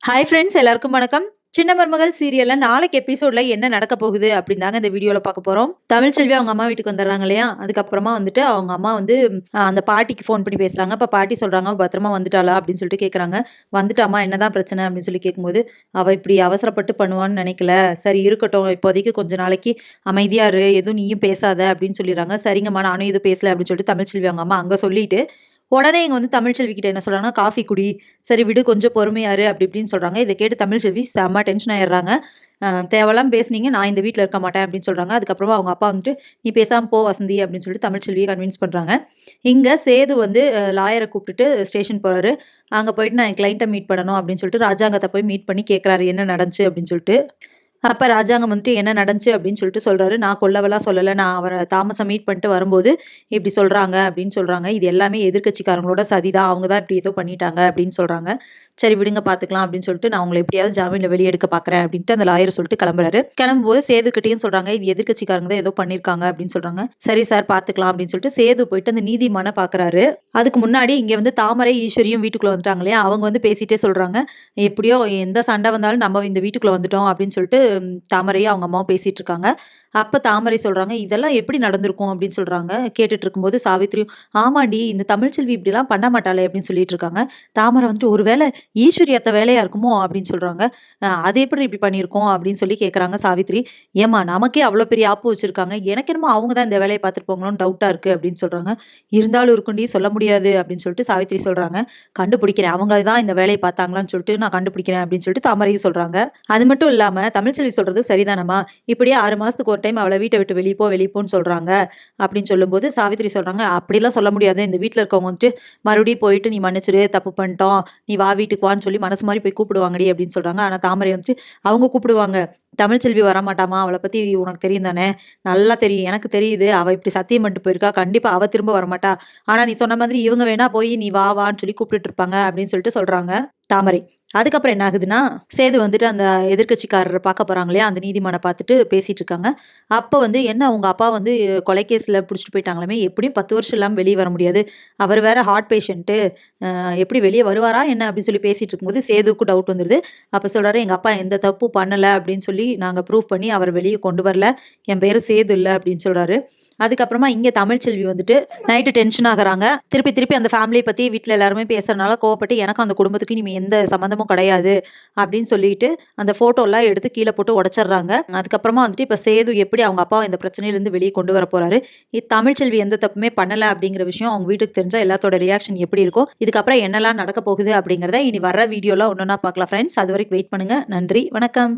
Hi friends, எல்லாருக்கும் வணக்கம். சின்ன மருமகள் சீரியல்ல நாளைக்கு எபிசோட்ல என்ன நடக்க போகுது அப்படின்னு தாங்க இந்த வீடியோல பார்க்க போறோம். தமிழ்ச்செல்வி அவங்க அம்மா வீட்டுக்கு வந்துடுறாங்க இல்லையா? அதுக்கப்புறமா வந்துட்டு அவங்க அம்மா வந்து அந்த பாட்டிக்கு ஃபோன் பண்ணி பேசுறாங்க. அப்ப பாட்டி சொல்றாங்க, பத்திரமா வந்துட்டாளா அப்படின்னு சொல்லிட்டு கேட்கறாங்க. வந்துட்டாமா, என்னதான் பிரச்சனை அப்படின்னு சொல்லி கேட்கும்போது, அவ இப்படி அவசரப்பட்டு பண்ணுவான்னு நினைக்கல. சரி இருக்கட்டும், இப்போதைக்கு கொஞ்ச நாளைக்கு அமைதியா இரு, எதுவும் நீயும் பேசாத அப்படின்னு சொல்லிடுறாங்க. சரிங்கம்மா, நானும் எதுவும் பேசல அப்படின்னு சொல்லிட்டு தமிழ்ச்செல்வி அவங்க அம்மா அங்க சொல்லிட்டு உடனே இங்க வந்து தமிழ்ச்செல்வி கிட்ட என்ன சொல்றாங்கன்னா, காஃபி குடி. சரி விடு, கொஞ்சம் பொறுமையா இரு அப்படி இப்படின்னு சொல்றாங்க. இத கேட்டு தமிழ்ச்செல்வி செம்ம டென்ஷன் ஆயிடுறாங்க. தேவையில்லாம பேசுனீங்க, நான் இந்த வீட்ல இருக்க மாட்டேன் அப்படின்னு சொல்றாங்க. அதுக்கப்புறமா அவங்க அப்பா வந்துட்டு, நீ பேசாம போ வசந்தி அப்படின்னு சொல்லிட்டு தமிழ்ச்செல்விய கன்வின்ஸ் பண்றாங்க. இங்க சேது வந்து லாயர கூப்பிட்டுட்டு ஸ்டேஷன் போறாரு. அங்க போயிட்டு நான் என் கிளையண்ட்ட மீட் பண்ணணும் அப்படின்னு சொல்லிட்டு ராஜாங்கத்த போய் மீட் பண்ணி கேட்கறாரு, என்ன நடந்துச்சு அப்படின்னு சொல்லிட்டு. அப்ப ராஜாங்கம் வந்துட்டு என்ன நடந்துச்சு அப்படின்னு சொல்லிட்டு சொல்றாரு. நான் கொல்லவெல்லாம் சொல்லல. நான் அவர தாமஸ மீட் பண்ணிட்டு வரும்போது இப்படி சொல்றாங்க அப்படின்னு சொல்றாங்க. இது எல்லாமே எதிர்க்கட்சிக்காரங்களோட சதிதான். அவங்க தான் இப்படி ஏதோ பண்ணிட்டாங்க அப்படின்னு சொல்றாங்க. சரி விடுங்க பார்த்துக்கலாம் அப்படின்னு சொல்லிட்டு நான் உங்கள எப்படியாவது ஜாமீன்ல வெளிய எடுக்க பார்க்குறேன் அப்படின்ட்டு அந்த லாயர் சொல்லிட்டு கிளம்புறாரு. கிளம்பும்போது சேதுகிட்டயும் சொல்றாங்க, இது எதிர்க்கட்சிக்காரங்க தான் ஏதோ பண்ணியிருக்காங்க அப்படின்னு சொல்றாங்க. சரி சார் பார்த்துக்கலாம் அப்படின்னு சொல்லிட்டு சேது போயிட்டு அந்த நீதிமான பார்க்குறாரு. அதுக்கு முன்னாடி இங்க வந்து தாமரை, ஈஸ்வரியும் வீட்டுக்குள்ள வந்துட்டாங்க இல்லையா? அவங்க வந்து பேசிட்டே சொல்றாங்க, எப்படியோ எந்த சண்டை வந்தாலும் நம்ம இந்த வீட்டுக்குள்ள வந்துட்டோம் அப்படின்னு சொல்லிட்டு தாமரையும் அவங்க அம்மாவும் பேசிட்டு இருக்காங்க. அப்ப தாமரை சொல்றாங்க, இதெல்லாம் எப்படி நடந்திருக்கும் அப்படின்னு சொல்றாங்க. கேட்டுட்டு இருக்கும்போது சாவித்திரியும், ஆமாண்டி இந்த தமிழ்ச்செல்வி இப்படிலாம் பண்ண மாட்டாளே அப்படின்னு சொல்லிட்டு இருக்காங்க. தாமரை வந்துட்டு, ஒருவேளை ஈஸ்வரி அத்தை வேலையா இருக்குமோ அப்படின்னு சொல்றாங்க. அது எப்படி இப்படி பண்ணியிருக்கோம் அப்படின்னு சொல்லி கேட்கறாங்க சாவித்திரி. ஏம்மா, நமக்கே அவ்வளவு பெரிய ஆப்பு வச்சிருக்காங்க, எனக்கு என்னமோ அவங்க தான் இந்த வேலையை பார்த்துருப்பாங்களோன்னு டவுட்டா இருக்கு அப்படின்னு சொல்றாங்க. இருந்தாலும் இருக்குண்டி, சொல்ல முடியாது அப்படின்னு சொல்லிட்டு சாவித்திரி சொல்றாங்க. கண்டுபிடிக்கிறேன், அவங்க தான் இந்த வேலையை பார்த்தாங்களான்னு சொல்லிட்டு நான் கண்டுபிடிக்கிறேன் அப்படின்னு சொல்லிட்டு தாமரையும் சொல்றாங்க. அது மட்டும் இல்லாம தமிழ்ச்செல்வி சொல்றது சரிதானம்மா, இப்படியே 6 மாசத்துக்கு ஒரு டைம் அவள வீட்ட விட்டு வெளிய போன்னு சொல்றாங்க அப்படின்னு சொல்லும்போது சாவித்திரி சொல்றாங்க, அப்படிலாம் சொல்ல முடியாது. இந்த வீட்ல இருக்கவங்க வந்துட்டு மறுபடியும் போயிட்டு நீ மன்னிச்சிரு, தப்பு பண்ணிட்டோம், நீ வா வீட்டுக்கு வான்னு சொல்லி மனசு மாரி போய் கூப்பிடுவாங்கடி அப்படின்னு சொல்றாங்க. ஆனா தாமரை வந்துட்டு, அவங்க கூப்பிடுவாங்க, தமிழ்ச்செல்வி வரமாட்டாமா, அவள பத்தி உனக்கு தெரியும் தானே? நல்லா தெரியும், எனக்கு தெரியுது. அவ இப்படி சத்தியம் பண்ணிட்டு போயிருக்கா, கண்டிப்பா அவ திரும்ப வரமாட்டா. ஆனா நீ சொன்ன மாதிரி இவங்க வேணா போய் நீ வா வான்னு சொல்லி கூப்பிட்டுட்டு இருப்பாங்க அப்படின்னு சொல்லிட்டு சொல்றாங்க தாமரை. அதுக்கப்புறம் என்ன ஆகுதுன்னா, சேது வந்துட்டு அந்த எதிர்க்கட்சிக்காரர பார்க்க போறாங்க இல்லையா? அந்த நீதிமான பார்த்துட்டு பேசிட்டு இருக்காங்க. அப்ப வந்து, என்ன உங்க அப்பா வந்து கொலை கேஸ்ல புடிச்சுட்டு போயிட்டாங்களாமே, எப்படியும் 10 வருஷம் இல்லாம வெளிய வர முடியாது. அவர் வேற ஹார்ட் பேஷண்ட்டு. எப்படி வெளிய வருவாரா என்ன? அப்படின்னு சொல்லி பேசிட்டு இருக்கும்போது சேதுவுக்கு டவுட் வந்துருது. அப்ப சொல்றாரு, எங்க அப்பா எந்த தப்பும் பண்ணல அப்படின்னு சொல்லி நாங்க ப்ரூவ் பண்ணி அவர வெளிய கொண்டு வரல. என் பேரு சேது இல்ல அப்படின்னு சொல்றாரு. அதுக்கப்புறமா இங்க தமிழ்ச்செல்வி வந்துட்டு நைட்டு டென்ஷன் ஆகுறாங்க. திருப்பி திருப்பி அந்த ஃபேமிலிய பத்தி வீட்ல எல்லாருமே பேசுறனால கோவப்பட்டு, எனக்கும் அந்த குடும்பத்துக்கும் இனிமே எந்த சம்மந்தமும் கிடையாது அப்படின்னு சொல்லிட்டு அந்த ஃபோட்டோலாம் எடுத்து கீழ போட்டு உடைச்சர்றாங்க. அதுக்கப்புறமா வந்துட்டு இப்ப சேது எப்படி அவங்க அப்பாவ இந்த பிரச்சனையிலருந்து வெளிய கொண்டு வர போறாரு. தமிழ்ச்செல்வி எந்த தப்புமே பண்ணல அப்படிங்கிற விஷயம் அவங்க வீட்டுக்கு தெரிஞ்சா எல்லாத்தோட ரியாக்ஷன் எப்படி இருக்கும்? இதுக்கப்புறம் என்னலாம் நடக்க போகுது அப்படிங்கிறத இனி வர்ற வீடியோல ஒண்ணொண்ணா பார்க்கலாம் ஃப்ரெண்ட்ஸ். அதுவரைக்கும் வெயிட் பண்ணுங்க. நன்றி, வணக்கம்.